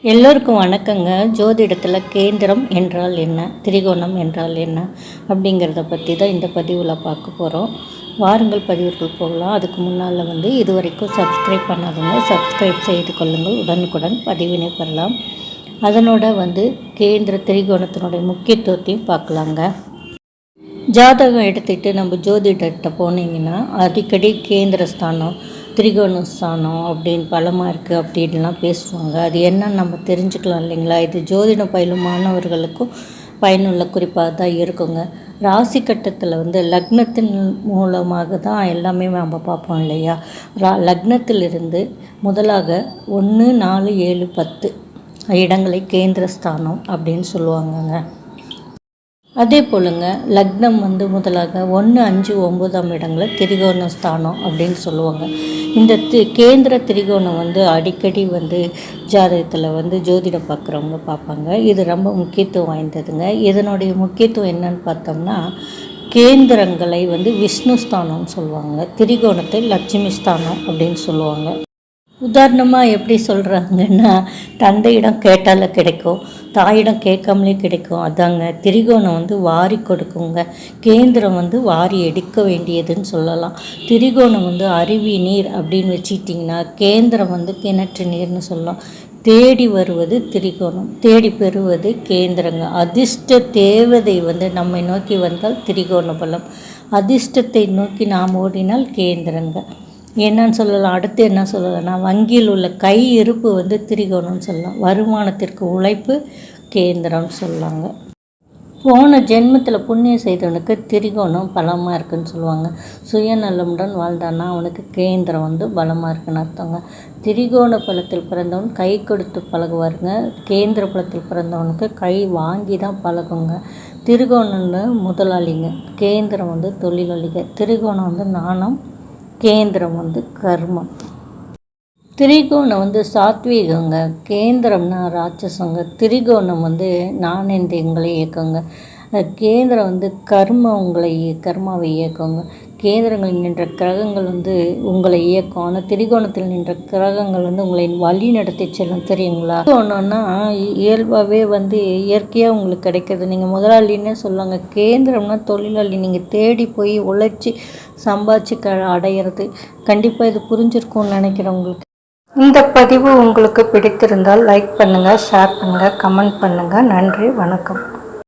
எல்லோருக்கும் வணக்கங்க. ஜோதிடத்தில் கேந்திரம் என்றால் என்ன, திரிகோணம் என்றால் என்ன அப்படிங்கிறத பற்றி தான் இந்த பதிவில் பார்க்க போகிறோம். வாருங்கள் பதிவுகள் போகலாம். அதுக்கு முன்னால் இது வரைக்கும் சப்ஸ்கிரைப் பண்ணாதவங்க சப்ஸ்கிரைப் செய்து கொள்ளுங்கள். உடனுக்குடன் பதிவினை பெறலாம். அதனோட கேந்திர திரிகோணத்தினுடைய முக்கியத்துவத்தையும் பார்க்கலாங்க. ஜாதகம் எடுத்துகிட்டு நம்ம ஜோதிடர்கிட்ட போனீங்கன்னா அடிக்கடி கேந்திர ஸ்தானம், திரிகோண ஸ்தானம் அப்படின்னு பலமாக இருக்குது அப்படின்லாம் பேசுவாங்க. அது என்னன்னு நம்ம தெரிஞ்சுக்கலாம் இல்லைங்களா? இது ஜோதிடம் பயிலும் மாணவர்களுக்கும் பயனுள்ள குறிப்பாக தான் இருக்குங்க. ராசி கட்டத்தில் லக்னத்தின் மூலமாக தான் எல்லாமே நம்ம பார்ப்போம் இல்லையா? லக்னத்திலிருந்து முதலாக 1, 4, 7, 10 இடங்களை கேந்திர ஸ்தானம் அப்படின்னு சொல்லுவாங்கங்க. அதே போலுங்க லக்னம் முதலாக 1, 5, 9ஆம் இடங்களை திரிகோண ஸ்தானம் அப்படின்னு சொல்லுவாங்க. இந்த கேந்திர திரிகோணம் அடிக்கடி ஜாதகத்தில் ஜோதிடம் பார்க்குறவங்க பார்ப்பாங்க. இது ரொம்ப முக்கியத்துவம் வாய்ந்ததுங்க. இதனுடைய முக்கியத்துவம் என்னன்னு பார்த்தோம்னா, கேந்திரங்களை விஷ்ணு ஸ்தானம்னு சொல்லுவாங்க, திரிகோணத்தை லட்சுமி ஸ்தானம் அப்படின்னு சொல்லுவாங்க. உதாரணமாக எப்படி சொல்கிறாங்கன்னா, தந்தையிடம் கேட்டால கிடைக்கும், தாயிடம் கேட்காமலே கிடைக்கும். அதாங்க திரிகோணம் வாரி கொடுக்குங்க. கேந்திரம் வாரி எடுக்க வேண்டியதுன்னு சொல்லலாம். திரிகோணம் அருவி நீர் அப்படின்னு வச்சுக்கிட்டிங்கன்னா, கேந்திரம் கிணற்று நீர்னு சொல்லலாம். தேடி வருவது திரிகோணம், தேடி பெறுவது கேந்திரங்க. அதிர்ஷ்ட தேவதை நம்மை நோக்கி வந்தால் திரிகோண பலம், அதிர்ஷ்டத்தை நோக்கி நாம் ஓடினால் கேந்திரங்க. என்னன்னு சொல்லலாம்? அடுத்து என்ன சொல்லலாம்னா, வங்கியில் உள்ள கை இருப்பு திரிகோணம்னு சொல்லலாம். வருமானத்திற்கு உழைப்பு கேந்திரம்னு சொல்லலாங்க. போன ஜென்மத்தில் புண்ணியம் செய்தவனுக்கு திரிகோணம் பலமாக இருக்குதுன்னு சொல்லுவாங்க. சுயநலமுடன் வாழ்ந்தான்னா அவனுக்கு கேந்திரம் பலமாக இருக்குன்னு அர்த்தங்க. திரிகோண பலத்தில் பிறந்தவன் கை கொடுத்து பழகுவாருங்க. கேந்திர பலத்தில் பிறந்தவனுக்கு கை வாங்கி தான் பழகுங்க. திரிகோணம்னு முதலாளிங்க, கேந்திரம் தொழிலாளிங்க. திரிகோணம் நாணம், கேந்திரம் கர்மம். திரிகோணம் சாத்வீகங்க, கேந்திரம்னா ராட்சசங்க. திரிகோணம் நாணயங்களை இயக்குங்க. கேந்திரம் கர்மாவை இயக்குங்க. கேந்திரங்களில் நின்ற கிரகங்கள் உங்களை இயக்கும். ஆனால் திரிகோணத்தில் நின்ற கிரகங்கள் உங்களை வழி நடத்தி செல்லும். தெரியுங்களா? திரிகோணம்னா இயல்பாகவே இயற்கையாக உங்களுக்கு கிடைக்கிறது. நீங்கள் முதலாளின்னே சொல்லுவாங்க. கேந்திரம்னா தொழிலாளி, நீங்கள் தேடி போய் உழைச்சி சம்பாதிச்சு அடையிறது. கண்டிப்பாக இது புரிஞ்சிருக்கும்னு நினைக்கிறேன் உங்களுக்கு. இந்த பதிவு உங்களுக்கு பிடித்திருந்தால் லைக் பண்ணுங்கள், ஷேர் பண்ணுங்கள், கமெண்ட் பண்ணுங்கள். நன்றி, வணக்கம்.